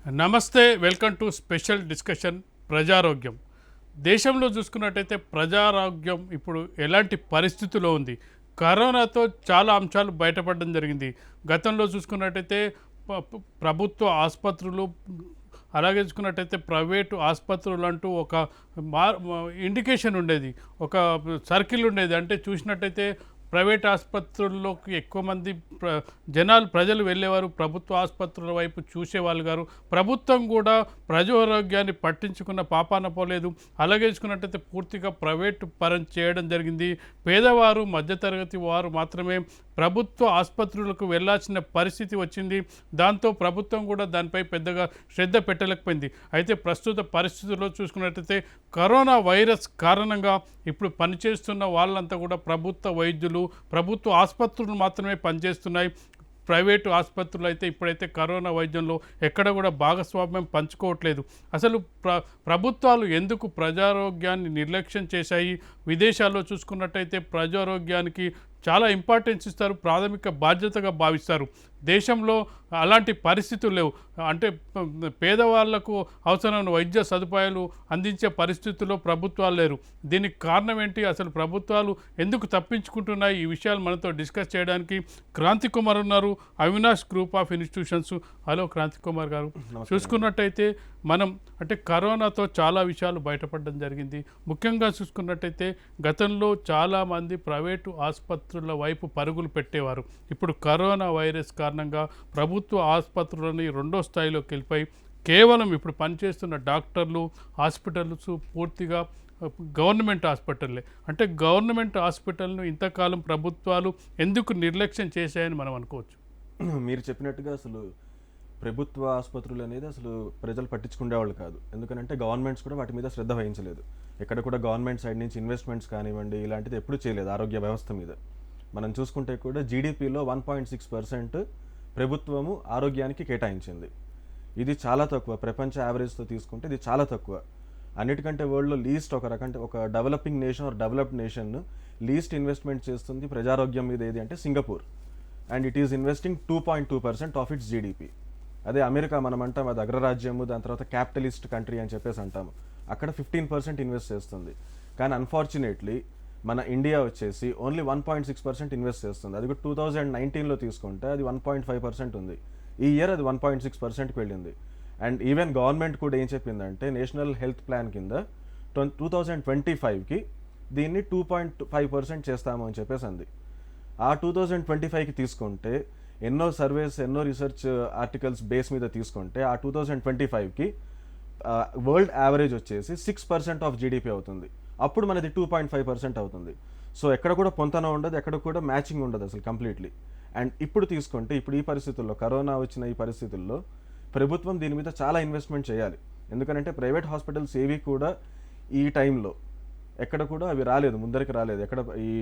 నమస్తే, welcome to special discussion ప్రజారోగ్యం. దేశంలో చూసుకున్నట్టయితే ప్రజారోగ్యం ఇప్పుడు ఎలాంటి పరిస్థితిలో ఉంది? కరోనాతో చాలా అంశాలు బయటపడడం జరిగింది. గతంలో చూసుకున్నట్టయితే ప్రభుత్వ ఆసుపత్రులు, అలాగే చూసుకున్నట్టయితే ప్రైవేటు ఆసుపత్రులు అంటూ ఒక ఇండికేషన్ ఉండేది, ఒక సర్కిల్ ఉండేది. అంటే చూసినట్టయితే ప్రైవేట్ ఆసుపత్రుల్లోకి ఎక్కువ మంది ప్రజలు వెళ్ళేవారు, ప్రభుత్వ ఆసుపత్రుల వైపు చూసేవాళ్ళు గారు. ప్రభుత్వం కూడా ప్రజారోగ్యాన్ని పట్టించుకున్న పాపాన పోలేదు. అలాగే చూసుకున్నట్టయితే పూర్తిగా ప్రైవేటు పరం చేయడం జరిగింది. పేదవారు, మధ్యతరగతి వారు మాత్రమే ప్రభుత్వ ఆసుపత్రులకు వెళ్ళాల్సిన పరిస్థితి వచ్చింది. దాంతో ప్రభుత్వం కూడా దానిపై పెద్దగా శ్రద్ధ పెట్టలేకపోయింది. అయితే ప్రస్తుత పరిస్థితుల్లో చూసుకున్నట్టయితే కరోనా వైరస్ కారణంగా ఇప్పుడు పనిచేస్తున్న వాళ్ళంతా కూడా ప్రభుత్వ వైద్యులు, ప్రభుత్వ ఆసుపత్రులు మాత్రమే పనిచేస్తున్నాయి. ప్రైవేటు ఆసుపత్రులు అయితే ఇప్పుడైతే కరోనా వైద్యంలో ఎక్కడ కూడా భాగస్వామ్యం పంచుకోవట్లేదు. అసలు ప్రభుత్వాలు ఎందుకు ప్రజారోగ్యాన్ని నిర్లక్ష్యం చేశాయి? విదేశాల్లో చూసుకున్నట్టయితే ప్రజారోగ్యానికి చాలా ఇంపార్టెన్స్ ఇస్తారు, ప్రాథమిక బాధ్యతగా భావిస్తారు. దేశంలో అలాంటి పరిస్థితులు లేవు. అంటే పేదవాళ్లకు అవసరమైన వైద్య సదుపాయాలు అందించే పరిస్థితుల్లో ప్రభుత్వాలు లేరు. దీనికి కారణం ఏంటి? అసలు ప్రభుత్వాలు ఎందుకు తప్పించుకుంటున్నాయి? ఈ విషయాలు మనతో డిస్కస్ చేయడానికి క్రాంతి కుమార్ ఉన్నారు, Avinash group of institutions. Hello Kranthi Kumar గారు. చూసుకున్నట్టయితే మనం అంటే కరోనాతో చాలా విషయాలు బయటపడడం జరిగింది. ముఖ్యంగా చూసుకున్నట్టయితే గతంలో చాలామంది ప్రైవేటు ఆసుపత్రుల వైపు పరుగులు పెట్టేవారు. ఇప్పుడు కరోనా వైరస్ కారణంగా ప్రభుత్వ ఆసుపత్రులని రెండో స్థాయిలోకి వెళ్ళిపోయి కేవలం ఇప్పుడు పనిచేస్తున్న డాక్టర్లు, హాస్పిటల్స్ పూర్తిగా గవర్నమెంట్ హాస్పిటల్లే. అంటే గవర్నమెంట్ హాస్పిటల్ను ఇంతకాలం ప్రభుత్వాలు ఎందుకు నిర్లక్ష్యం చేశాయని మనం అనుకోవచ్చు. మీరు చెప్పినట్టుగా అసలు ప్రభుత్వ ఆసుపత్రులు అనేది అసలు ప్రజలు పట్టించుకునేవాళ్ళు కాదు. ఎందుకంటే గవర్నమెంట్స్ కూడా వాటి మీద శ్రద్ధ వహించలేదు. ఎక్కడ కూడా గవర్నమెంట్ సైడ్ నుంచి ఇన్వెస్ట్మెంట్స్ కానివ్వండి ఇలాంటిది ఎప్పుడూ చేయలేదు ఆరోగ్య వ్యవస్థ మీద. మనం చూసుకుంటే కూడా జీడిపిలో 1.6% ప్రభుత్వము ఆరోగ్యానికి కేటాయించింది. ఇది చాలా తక్కువ. ప్రపంచ యావరేజ్తో తీసుకుంటే ఇది చాలా తక్కువ. అన్నిటికంటే వరల్డ్లో లీస్ట్ ఒక developing nation or developed nation least investment చేస్తుంది ప్రజారోగ్యం మీద ఏది అంటే Singapore. And it is investing 2.2% of its GDP. అదే అమెరికా మనం అంటాం అది అగ్రరాజ్యము, దాని తర్వాత క్యాపిటలిస్ట్ కంట్రీ అని చెప్పేసి అంటాము. అక్కడ 15% ఇన్వెస్ట్ చేస్తుంది. కానీ అన్ఫార్చునేట్లీ మన ఇండియా వచ్చేసి ఓన్లీ 1.6% ఇన్వెస్ట్ చేస్తుంది. అది కూడా 2019లో తీసుకుంటే అది 1.5% ఉంది. ఈ ఇయర్ అది 1.6%కి వెళ్ళింది. అండ్ ఈవెన్ గవర్నమెంట్ కూడా ఏం చెప్పిందంటే నేషనల్ హెల్త్ ప్లాన్ కింద 2025కి దీన్ని 2.5% చేస్తాము అని చెప్పేసి అంది. ఆ 2025కి తీసుకుంటే ఎన్నో సర్వేస్, ఎన్నో రీసెర్చ్ ఆర్టికల్స్ బేస్ మీద తీసుకుంటే ఆ 2025కి వరల్డ్ యావరేజ్ వచ్చేసి 6% ఆఫ్ జీడిపి అవుతుంది. అప్పుడు మనది 2.5% అవుతుంది. సో ఎక్కడ కూడా పొంతన ఉండదు, ఎక్కడ కూడా మ్యాచింగ్ ఉండదు అసలు కంప్లీట్లీ. అండ్ ఇప్పుడు తీసుకుంటే ఇప్పుడు ఈ పరిస్థితుల్లో కరోనా వచ్చిన ఈ పరిస్థితుల్లో ప్రభుత్వం దీని మీద చాలా ఇన్వెస్ట్మెంట్ చేయాలి. ఎందుకంటే ప్రైవేట్ హాస్పిటల్స్ ఏవి కూడా ఈ టైంలో ఎక్కడ కూడా అవి రాలేదు, ముందరికి రాలేదు. ఎక్కడ ఈ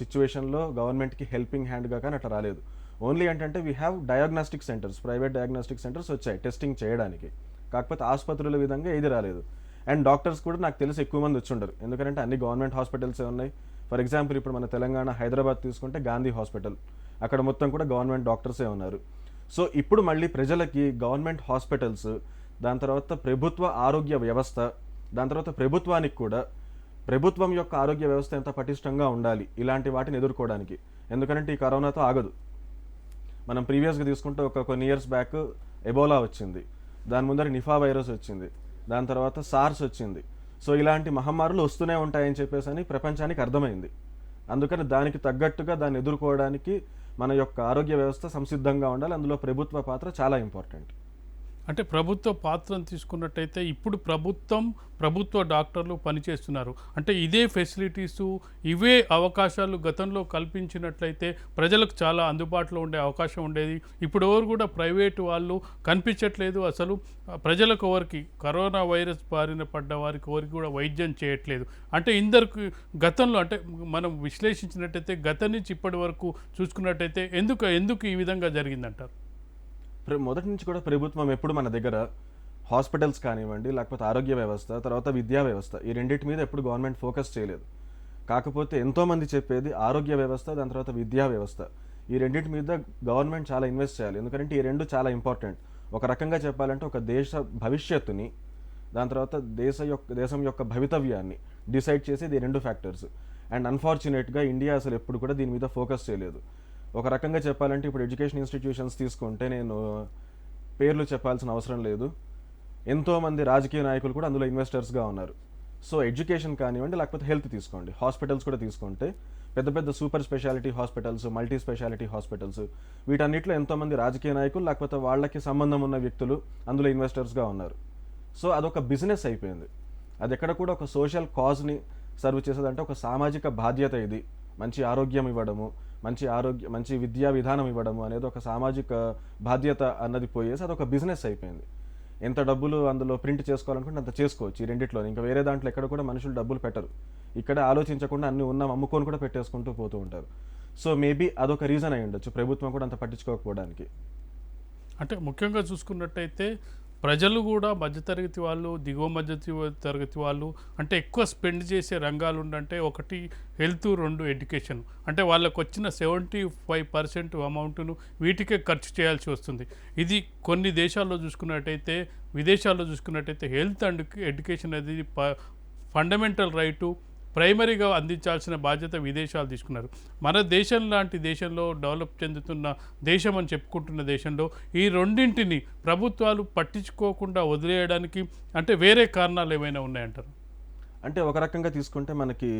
సిచ్యువేషన్లో గవర్నమెంట్కి హెల్పింగ్ హ్యాండ్గా కానీ అట్లా రాలేదు. ఓన్లీ ఏంటంటే we have diagnostic centres, private diagnostic centres వచ్చాయి టెస్టింగ్ చేయడానికి. కాకపోతే ఆసుపత్రుల విధంగా ఏది రాలేదు. అండ్ డాక్టర్స్ కూడా నాకు తెలిసి ఎక్కువ మంది వచ్చి ఉండరు. ఎందుకంటే అన్ని గవర్నమెంట్ హాస్పిటల్సే ఉన్నాయి. ఫర్ ఎగ్జాంపుల్ ఇప్పుడు మన తెలంగాణ హైదరాబాద్ తీసుకుంటే గాంధీ హాస్పిటల్, అక్కడ మొత్తం కూడా గవర్నమెంట్ డాక్టర్సే ఉన్నారు. సో ఇప్పుడు మళ్ళీ ప్రజలకి గవర్నమెంట్ హాస్పిటల్స్, దాని తర్వాత ప్రభుత్వ ఆరోగ్య వ్యవస్థ, దాని తర్వాత ప్రభుత్వానికి కూడా ప్రభుత్వం యొక్క ఆరోగ్య వ్యవస్థ ఎంత పటిష్టంగా ఉండాలి ఇలాంటి వాటిని ఎదుర్కోవడానికి. ఎందుకంటే ఈ కరోనాతో ఆగదు. మనం ప్రీవియస్గా తీసుకుంటే కొన్ని ఇయర్స్ బ్యాక్ ఎబోలా వచ్చింది, దాని ముందర నిఫా వైరస్ వచ్చింది, దాని తర్వాత సార్స్ వచ్చింది. సో ఇలాంటి మహమ్మారులు వస్తూనే ఉంటాయని చెప్పేసి అని ప్రపంచానికి అర్థమైంది. అందుకని దానికి తగ్గట్టుగా దాన్ని ఎదుర్కోవడానికి మన యొక్క ఆరోగ్య వ్యవస్థ సంసిద్ధంగా ఉండాలి. అందులో ప్రభుత్వ పాత్ర చాలా ఇంపార్టెంట్. అంటే ప్రభుత్వ పాత్రను తీసుకున్నట్టయితే ఇప్పుడు ప్రభుత్వ డాక్టర్లు పనిచేస్తున్నారు. అంటే ఇదే ఫెసిలిటీసు, ఇవే అవకాశాలు గతంలో కల్పించినట్లయితే ప్రజలకు చాలా అందుబాటులో ఉండే అవకాశం ఉండేది. ఇప్పుడు ఎవరు కూడా ప్రైవేటు వాళ్ళు కనిపించట్లేదు. అసలు ప్రజలకు ఎవరికి కరోనా వైరస్ బారిన పడ్డ వారికి ఎవరికి కూడా వైద్యం చేయట్లేదు. అంటే ఇందరికి గతంలో అంటే మనం విశ్లేషించినట్టయితే గతం నుంచి ఇప్పటి వరకు చూసుకున్నట్టయితే ఎందుకు ఈ విధంగా జరిగిందంటారు? మొదటి నుంచి కూడా ప్రభుత్వం ఎప్పుడు మన దగ్గర హాస్పిటల్స్ కానివ్వండి, లేకపోతే ఆరోగ్య వ్యవస్థ, తర్వాత విద్యా వ్యవస్థ, ఈ రెండింటి మీద ఎప్పుడు గవర్నమెంట్ ఫోకస్ చేయలేదు. కాకపోతే ఎంతోమంది చెప్పేది ఆరోగ్య వ్యవస్థ, దాని తర్వాత విద్యా వ్యవస్థ, ఈ రెండింటి మీద గవర్నమెంట్ చాలా ఇన్వెస్ట్ చేయాలి. ఎందుకంటే ఈ రెండు చాలా ఇంపార్టెంట్. ఒక రకంగా చెప్పాలంటే ఒక దేశ భవిష్యత్తుని, దాని తర్వాత దేశం యొక్క భవితవ్యాన్ని డిసైడ్ చేసేది 2 ఫ్యాక్టర్స్. అండ్ అన్ఫార్చునేట్గా ఇండియా అసలు ఎప్పుడు కూడా దీని మీద ఫోకస్ చేయలేదు. ఒక రకంగా చెప్పాలంటే ఇప్పుడు ఎడ్యుకేషన్ ఇన్స్టిట్యూషన్స్ తీసుకుంటే నేను పేర్లు చెప్పాల్సిన అవసరం లేదు, ఎంతోమంది రాజకీయ నాయకులు కూడా అందులో ఇన్వెస్టర్స్గా ఉన్నారు. సో ఎడ్యుకేషన్ కానివ్వండి, లేకపోతే హెల్త్ తీసుకోండి, హాస్పిటల్స్ కూడా తీసుకుంటే పెద్ద పెద్ద super specialty hospitals, multi specialty hospitals, వీటన్నిటిలో ఎంతోమంది రాజకీయ నాయకులు లేకపోతే వాళ్ళకి సంబంధం ఉన్న వ్యక్తులు అందులో ఇన్వెస్టర్స్గా ఉన్నారు. సో అదొక బిజినెస్ అయిపోయింది. అది ఎక్కడ కూడా ఒక సోషల్ కాజ్ని సర్వ్ చేసేదంటే ఒక సామాజిక బాధ్యత. ఇది మంచి ఆరోగ్యం ఇవ్వడము, మంచి విద్యా విధానం ఇవ్వడము అనేది ఒక సామాజిక బాధ్యత అన్నది పోయేసి అదొక బిజినెస్ అయిపోయింది. ఎంత డబ్బులు అందులో ప్రింట్ చేసుకోవాలనుకుంటే అంత చేసుకోవచ్చు ఈ రెండిట్లో. ఇంకా వేరే దాంట్లో ఎక్కడ కూడా మనుషులు డబ్బులు పెట్టరు. ఇక్కడ ఆలోచించకుండా అన్ని ఉన్న అమ్ముకొని కూడా పెట్టేసుకుంటూ పోతూ ఉంటారు. సో మేబీ అదొక రీజన్ అయి ఉండొచ్చు ప్రభుత్వం కూడా అంత పట్టించుకోకపోవడానికి. అంటే ముఖ్యంగా చూసుకున్నట్టయితే ప్రజలు కూడా మధ్యతరగతి వాళ్ళు, దిగువ తరగతి వాళ్ళు అంటే ఎక్కువ స్పెండ్ చేసే రంగాలు ఉండంటే ఒకటి హెల్త్, 2 ఎడ్యుకేషన్. అంటే వాళ్ళకు వచ్చిన 75% అమౌంట్ను వీటికే ఖర్చు చేయాల్సి వస్తుంది. ఇది కొన్ని దేశాల్లో చూసుకున్నట్టయితే, విదేశాల్లో చూసుకున్నట్టయితే హెల్త్ అండ్ ఎడ్యుకేషన్ అనేది ఫండమెంటల్ రైటు, ప్రైమరీగా అందించాల్సిన బాధ్యత విదేశాలు తీసుకున్నారు. మన దేశం లాంటి దేశంలో, డెవలప్ చెందుతున్న దేశం అని చెప్పుకుంటున్న దేశంలో ఈ రెండింటిని ప్రభుత్వాలు పట్టించుకోకుండా వదిలేయడానికి అంటే వేరే కారణాలు ఏమైనా ఉన్నాయంటారు? అంటే ఒక రకంగా తీసుకుంటే మనకి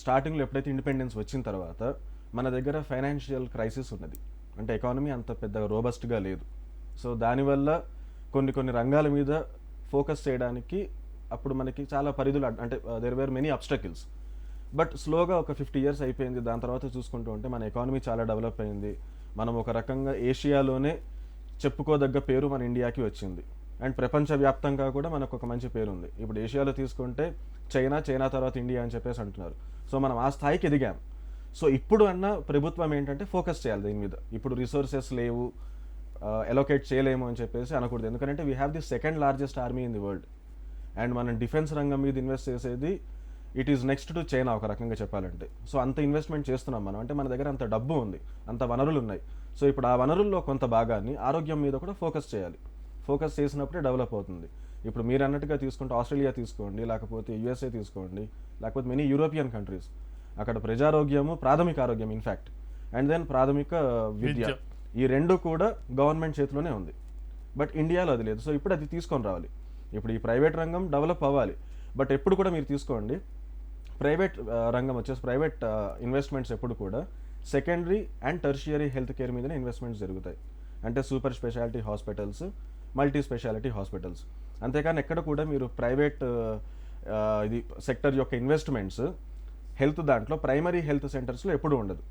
స్టార్టింగ్లో ఎప్పుడైతే ఇండిపెండెన్స్ వచ్చిన తర్వాత మన దగ్గర ఫైనాన్షియల్ క్రైసిస్ ఉన్నది. అంటే ఎకానమీ అంత పెద్ద రోబస్ట్గా లేదు. సో దానివల్ల కొన్ని రంగాల మీద ఫోకస్ చేయడానికి అప్పుడు మనకి చాలా పరిధులు, అంటే there were many obstacles. But స్లోగా ఒక 50 years అయిపోయింది. దాని తర్వాత చూసుకుంటూ ఉంటే మన ఎకానమీ చాలా డెవలప్ అయింది. మనం ఒక రకంగా ఏషియాలోనే చెప్పుకోదగ్గ పేరు మన ఇండియాకి వచ్చింది. అండ్ ప్రపంచవ్యాప్తంగా కూడా మనకు ఒక మంచి పేరు ఉంది. ఇప్పుడు ఏషియాలో తీసుకుంటే చైనా తర్వాత ఇండియా అని చెప్పేసి అంటున్నారు. సో మనం ఆ స్థాయికి ఎదిగాం. సో ఇప్పుడు అన్న ప్రభుత్వం ఏంటంటే ఫోకస్ చేయాలి దీని మీద. ఇప్పుడు రిసోర్సెస్ లేవు, ఎలోకేట్ చేయలేము అని చెప్పేసి అనకూడదు. ఎందుకంటే we have the 2nd largest army in the world. And మనం డిఫెన్స్ రంగం మీద ఇన్వెస్ట్ చేసేది it is next to China ఒక రకంగా చెప్పాలంటే. సో అంత ఇన్వెస్ట్మెంట్ చేస్తున్నాం మనం. అంటే మన దగ్గర అంత డబ్బు ఉంది, అంత వనరులు ఉన్నాయి. సో ఇప్పుడు ఆ వనరుల్లో కొంత భాగాన్ని ఆరోగ్యం మీద కూడా ఫోకస్ చేయాలి. ఫోకస్ చేసినప్పుడే డెవలప్ అవుతుంది. ఇప్పుడు మీరు అన్నట్టుగా తీసుకుంటే ఆస్ట్రేలియా తీసుకోండి, లేకపోతే యూఎస్ఏ తీసుకోండి, లేకపోతే మెనీ యూరోపియన్ కంట్రీస్, అక్కడ ప్రజారోగ్యము, ప్రాథమిక ఆరోగ్యం ఇన్ఫ్యాక్ట్, అండ్ దెన్ ప్రాథమిక విద్య, ఈ 2 కూడా గవర్నమెంట్ చేతిలోనే ఉంది. బట్ ఇండియాలో అది లేదు. సో ఇప్పుడు అది తీసుకొని రావాలి. ఇప్పుడు ఈ ప్రైవేట్ రంగం డెవలప్ అవ్వాలి. బట్ ఎప్పుడు కూడా మీరు తీసుకోండి, ప్రైవేట్ రంగం వచ్చేసి ప్రైవేట్ ఇన్వెస్ట్మెంట్స్ ఎప్పుడు కూడా secondary and tertiary health care మీదనే ఇన్వెస్ట్మెంట్స్ జరుగుతాయి. అంటే super specialty hospitals, multi specialty hospitals. అంతేకాని ఎక్కడ కూడా మీరు ప్రైవేట్ ఇది సెక్టర్ యొక్క ఇన్వెస్ట్మెంట్స్ హెల్త్ దాంట్లో ప్రైమరీ హెల్త్ సెంటర్స్లో ఎప్పుడూ ఉండదు.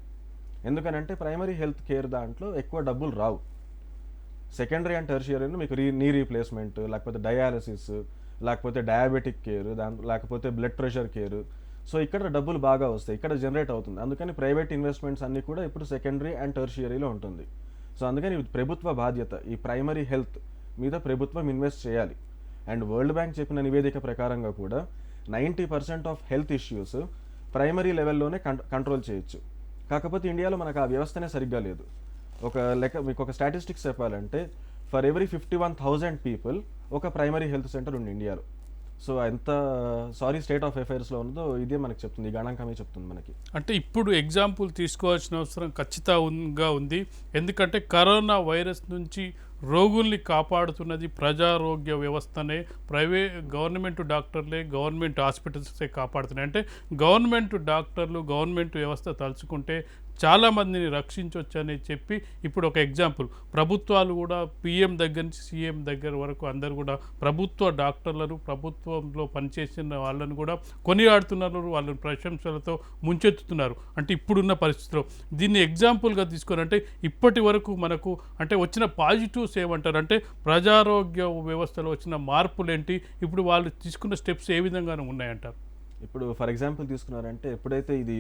ఎందుకనంటే ప్రైమరీ హెల్త్ కేర్ దాంట్లో ఎక్కువ డబ్బులు రావు. సెకండరీ అండ్ టెర్షియరీ మీకు నీ రీప్లేస్మెంట్, లేకపోతే డయాలసిస్, లేకపోతే డయాబెటిక్ కేర్, లేకపోతే బ్లడ్ ప్రెషర్ కేర్. సో ఇక్కడ డబ్బులు బాగా వస్తాయి, ఇక్కడ జనరేట్ అవుతుంది. అందుకని ప్రైవేట్ ఇన్వెస్ట్మెంట్స్ అన్నీ కూడా ఇప్పుడు సెకండరీ అండ్ టెర్షియరీలో ఉంటుంది. సో అందుకని ప్రభుత్వ బాధ్యత ఈ ప్రైమరీ హెల్త్ మీద ప్రభుత్వం ఇన్వెస్ట్ చేయాలి. అండ్ వరల్డ్ బ్యాంక్ చెప్పిన నివేదిక ప్రకారంగా కూడా 90% ఆఫ్ హెల్త్ ఇష్యూస్ ప్రైమరీ లెవెల్లోనే కంట్రోల్ చేయొచ్చు. కాకపోతే ఇండియాలో మనకు ఆ వ్యవస్థనే సరిగ్గా లేదు. మీకు ఒక స్టాటిస్టిక్స్ చెప్పాలంటే ఫర్ ఎవ్రీ 51,000 పీపుల్ ఒక ప్రైమరీ హెల్త్ సెంటర్ ఉంది ఇండియాలో. సో ఎంత స్టేట్ ఆఫ్ అఫైర్స్లో ఉన్నదో ఇదే మనకు చెప్తుంది, ఈ గణాంకమే చెప్తుంది మనకి. అంటే ఇప్పుడు ఎగ్జాంపుల్ తీసుకోవాల్సిన అవసరం ఖచ్చితంగా ఉంది. ఎందుకంటే కరోనా వైరస్ నుంచి రోగుల్ని కాపాడుతున్నది ప్రజారోగ్య వ్యవస్థనే, గవర్నమెంట్ డాక్టర్లే, గవర్నమెంట్ హాస్పిటల్సే కాపాడుతున్నాయి. అంటే గవర్నమెంట్ డాక్టర్లు, గవర్నమెంట్ వ్యవస్థ తలుచుకుంటే చాలామందిని రక్షించవచ్చు అని చెప్పి ఇప్పుడు ఒక ఎగ్జాంపుల్ ప్రభుత్వాలు కూడా పిఎం దగ్గర నుంచి సీఎం దగ్గర వరకు అందరు కూడా ప్రభుత్వ డాక్టర్లను, ప్రభుత్వంలో పనిచేసిన వాళ్ళను కూడా కొనియాడుతున్నారు, వాళ్ళని ప్రశంసలతో ముంచెత్తుతున్నారు. అంటే ఇప్పుడున్న పరిస్థితిలో దీన్ని ఎగ్జాంపుల్గా తీసుకొని అంటే ఇప్పటి వరకు మనకు అంటే వచ్చిన పాజిటివ్స్ ఏమంటారు, అంటే ప్రజారోగ్య వ్యవస్థలో వచ్చిన మార్పులు ఏంటి, ఇప్పుడు వాళ్ళు తీసుకున్న స్టెప్స్ ఏ విధంగానే ఉన్నాయంటారు? ఇప్పుడు ఫర్ ఎగ్జాంపుల్ తీసుకున్నారంటే ఎప్పుడైతే ఇది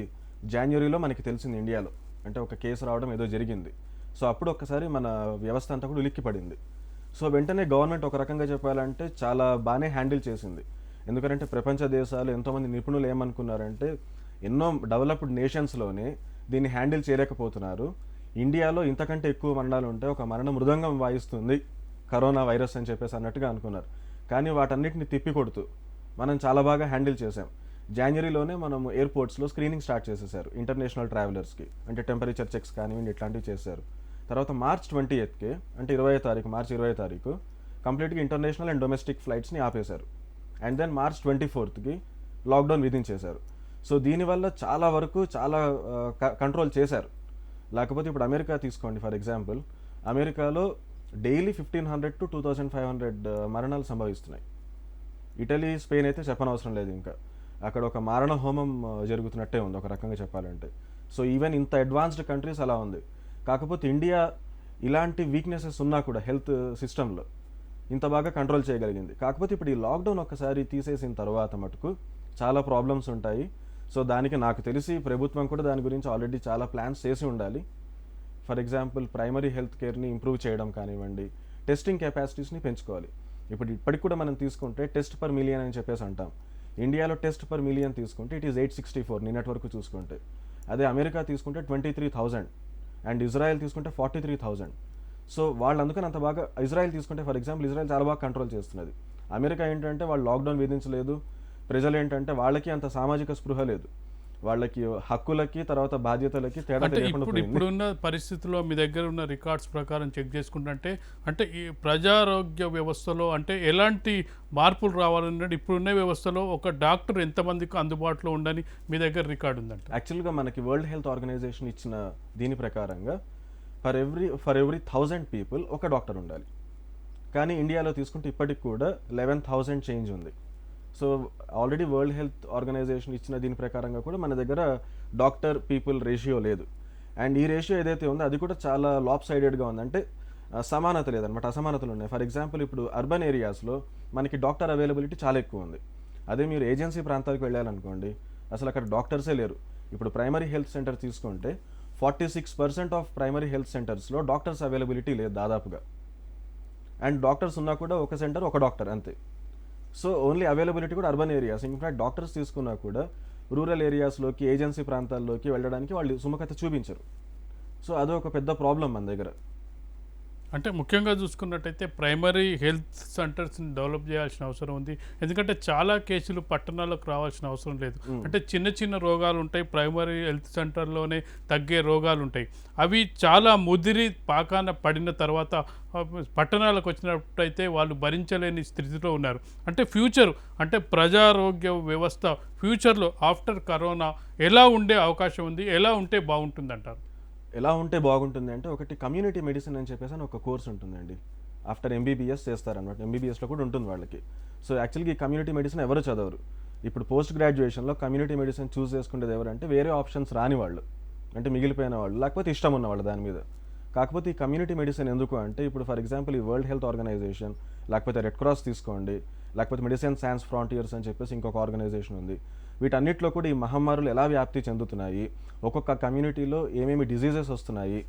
జనవరిలో మనకి తెలిసింది ఇండియాలో అంటే ఒక కేసు రావడం ఏదో జరిగింది. సో అప్పుడు ఒక్కసారి మన వ్యవస్థ అంతా కూడా ఉలిక్కిపడింది. సో వెంటనే గవర్నమెంట్ ఒక రకంగా చెప్పాలంటే చాలా బాగానే హ్యాండిల్ చేసింది. ఎందుకంటే ప్రపంచ దేశాలు ఎంతోమంది నిపుణులు ఏమనుకున్నారంటే ఎన్నో డెవలప్డ్ నేషన్స్లోనే దీన్ని హ్యాండిల్ చేయలేకపోతున్నారు, ఇండియాలో ఇంతకంటే ఎక్కువ మరణాలు ఉంటే ఒక మరణ మృదంగం వాయిస్తుంది కరోనా వైరస్ అని చెప్పేసి అన్నట్టుగా అనుకున్నారు. కానీ వాటన్నిటిని తిప్పికొడుతూ మనం చాలా బాగా హ్యాండిల్ చేసాం. జనవరిలోనే మనం ఎయిర్పోర్ట్స్లో స్క్రీనింగ్ స్టార్ట్ చేసేసారు ఇంటర్నేషనల్ ట్రావెలర్స్కి, అంటే టెంపరేచర్ చెక్స్ కానివ్వండి ఇట్లాంటివి చేశారు. తర్వాత మార్చ్ 20th అంటే 20వ తారీఖు మార్చి 20వ తారీఖు కంప్లీట్గా ఇంటర్నేషనల్ అండ్ డొమెస్టిక్ ఫ్లైట్స్ని ఆపేశారు. And then March 24th lockdown విధించేశారు. సో దీనివల్ల చాలా వరకు చాలా కంట్రోల్ చేశారు. లేకపోతే ఇప్పుడు అమెరికా తీసుకోండి ఫర్ ఎగ్జాంపుల్, అమెరికాలో డైలీ 1500 to 2500 మరణాలు సంభవిస్తున్నాయి. ఇటలీ, స్పెయిన్ అయితే చెప్పనవసరం లేదు, ఇంకా అక్కడ ఒక మారణ హోమం జరుగుతున్నట్టే ఉంది ఒక రకంగా చెప్పాలంటే. సో ఈవెన్ ఇంత అడ్వాన్స్డ్ కంట్రీస్ అలా ఉంది. కాకపోతే ఇండియా ఇలాంటి వీక్నెసెస్ ఉన్నా కూడా హెల్త్ సిస్టంలో ఇంత బాగా కంట్రోల్ చేయగలిగింది. కాకపోతే ఇప్పుడు ఈ లాక్డౌన్ ఒక్కసారి తీసేసిన తర్వాత మటుకు చాలా ప్రాబ్లమ్స్ ఉంటాయి. సో దానికి నాకు తెలిసి ప్రభుత్వం కూడా దాని గురించి ఆల్రెడీ చాలా ప్లాన్స్ చేసి ఉండాలి. ఫర్ ఎగ్జాంపుల్ ప్రైమరీ హెల్త్ కేర్ని ఇంప్రూవ్ చేయడం కానివ్వండి, టెస్టింగ్ కెపాసిటీస్ని పెంచుకోవాలి. ఇప్పటికి కూడా మనం తీసుకుంటే టెస్ట్ పర్ మిలియన్ అని చెప్పేసి అంటాం. ఇండియాలో టెస్ట్ పర్ మిలియన్ తీసుకుంటే ఇట్ ఈస్ 864 నిన్నటి వరకు చూసుకుంటే. అదే అమెరికా తీసుకుంటే 23,000 అండ్ ఇజ్రాయెల్ తీసుకుంటే 43,000. సో వాళ్ళు అందుకని అంత బాగా ఇజ్రాయెల్ తీసుకుంటే ఫర్ ఎగ్జాంపుల్ ఇజ్రాయెల్ చాలా బాగా కంట్రోల్ చేస్తున్నది. అమెరికా ఏంటంటే వాళ్ళు లాక్డౌన్ విధించలేదు. ప్రజలు ఏంటంటే వాళ్ళకి అంత సామాజిక స్పృహ లేదు, వాళ్ళకి హక్కులకి తర్వాత బాధ్యతలకి తేడా అంటే తెలియకుండా పోయింది. ఇప్పుడున్న పరిస్థితుల్లో మీ దగ్గర ఉన్న రికార్డ్స్ ప్రకారం చెక్ చేసుకుంటే అంటే ఈ ప్రజారోగ్య వ్యవస్థలో అంటే ఎలాంటి మార్పులు రావాలన్నట్టు ఇప్పుడున్న వ్యవస్థలో ఒక డాక్టర్ ఎంతమందికి అందుబాటులో ఉండని మీ దగ్గర రికార్డు ఉందంట. యాక్చువల్గా మనకి వరల్డ్ హెల్త్ ఆర్గనైజేషన్ ఇచ్చిన దీని ప్రకారంగా ఫర్ ఎవ్రీ 1000 పీపుల్ ఒక డాక్టర్ ఉండాలి. కానీ ఇండియాలో తీసుకుంటే ఇప్పటికి కూడా 11,000 చేంజ్ ఉంది. So already world health organisation ఇచ్చిన దీని ప్రకారంగా కూడా మన దగ్గర డాక్టర్ పీపుల్ రేషియో లేదు. అండ్ ఈ రేషియో ఏదైతే ఉందో అది కూడా చాలా లాప్ సైడెడ్గా ఉంది, అంటే సమానత లేదనమాట, అసమానతలు ఉన్నాయి. ఫర్ ఎగ్జాంపుల్ ఇప్పుడు అర్బన్ ఏరియాస్లో మనకి డాక్టర్ అవైలబిలిటీ చాలా ఎక్కువ ఉంది. అదే మీరు ఏజెన్సీ ప్రాంతాలకు వెళ్ళాలనుకోండి అసలు అక్కడ డాక్టర్సే లేరు. ఇప్పుడు ప్రైమరీ హెల్త్ సెంటర్ తీసుకుంటే 46% ఆఫ్ ప్రైమరీ హెల్త్ సెంటర్స్లో డాక్టర్స్ అవైలబిలిటీ లేదు దాదాపుగా. అండ్ డాక్టర్స్ ఉన్నా కూడా ఒక సెంటర్ ఒక డాక్టర్ అంతే. సో ఓన్లీ అవైలబిలిటీ కూడా అర్బన్ ఏరియాస్. ఇన్ఫాక్ట్ డాక్టర్స్ తీసుకున్నా కూడా రూరల్ ఏరియాస్లోకి ఏజెన్సీ ప్రాంతాల్లోకి వెళ్ళడానికి వాళ్ళు సుముఖత చూపించరు. సో అదో ఒక పెద్ద ప్రాబ్లం మన దగ్గర. అంటే ముఖ్యంగా చూసుకున్నట్టయితే ప్రైమరీ హెల్త్ సెంటర్స్ని డెవలప్ చేయాల్సిన అవసరం ఉంది. ఎందుకంటే చాలా కేసులు పట్టణాలకు రావాల్సిన అవసరం లేదు. అంటే చిన్న చిన్న రోగాలు ఉంటాయి, ప్రైమరీ హెల్త్ సెంటర్లోనే తగ్గే రోగాలు ఉంటాయి. అవి చాలా ముదిరి పాకాన పడిన తర్వాత పట్టణాలకు వచ్చినట్టయితే వాళ్ళు భరించలేని స్థితిలో ఉన్నారు. అంటే ఫ్యూచర్ అంటే ప్రజారోగ్య వ్యవస్థ ఫ్యూచర్లో ఆఫ్టర్ కరోనా ఎలా ఉండే అవకాశం ఉంది, ఎలా ఉంటే బాగుంటుంది అంటారు? ఎలా ఉంటే బాగుంటుంది అంటే ఒకటి కమ్యూనిటీ మెడిసిన్ అని చెప్పేసి ఒక కోర్స్ ఉంటుందండి. ఆఫ్టర్ ఎంబీబీఎస్ చేస్తారనమాట, ఎంబీబీఎస్లో కూడా ఉంటుంది వాళ్ళకి. సో యాక్చువల్గా ఈ కమ్యూనిటీ మెడిసిన్ ఎవరు చదవరు. ఇప్పుడు పోస్ట్ గ్రాడ్యుయేషన్లో కమ్యూనిటీ మెడిసిన్ చూస్ చేసుకునేది ఎవరంటే వేరే ఆప్షన్స్ రాని వాళ్ళు, అంటే మిగిలిపోయిన వాళ్ళు, లేకపోతే ఇష్టం ఉన్న వాళ్ళు దాని మీద. కాకపోతే ఈ కమ్యూనిటీ మెడిసిన్ ఎందుకు అంటే ఇప్పుడు ఫర్ ఎగ్జాంపుల్ ఈ వరల్డ్ హెల్త్ ఆర్గనైజేషన్, లేకపోతే రెడ్ క్రాస్ తీసుకోండి, లేకపోతే మెడిసిన్ సైన్స్ ఫ్రాంటియర్స్ అని చెప్పేసి ఇంకొక ఆర్గనైజేషన్ ఉంది. వీటన్నిటిలో కూడా ఈ మహమ్మారులు ఎలా వ్యాప్తి చెందుతున్నాయి, ఒక్కొక్క కమ్యూనిటీలో ఏమేమి డిజీజెస్ వస్తున్నాయి,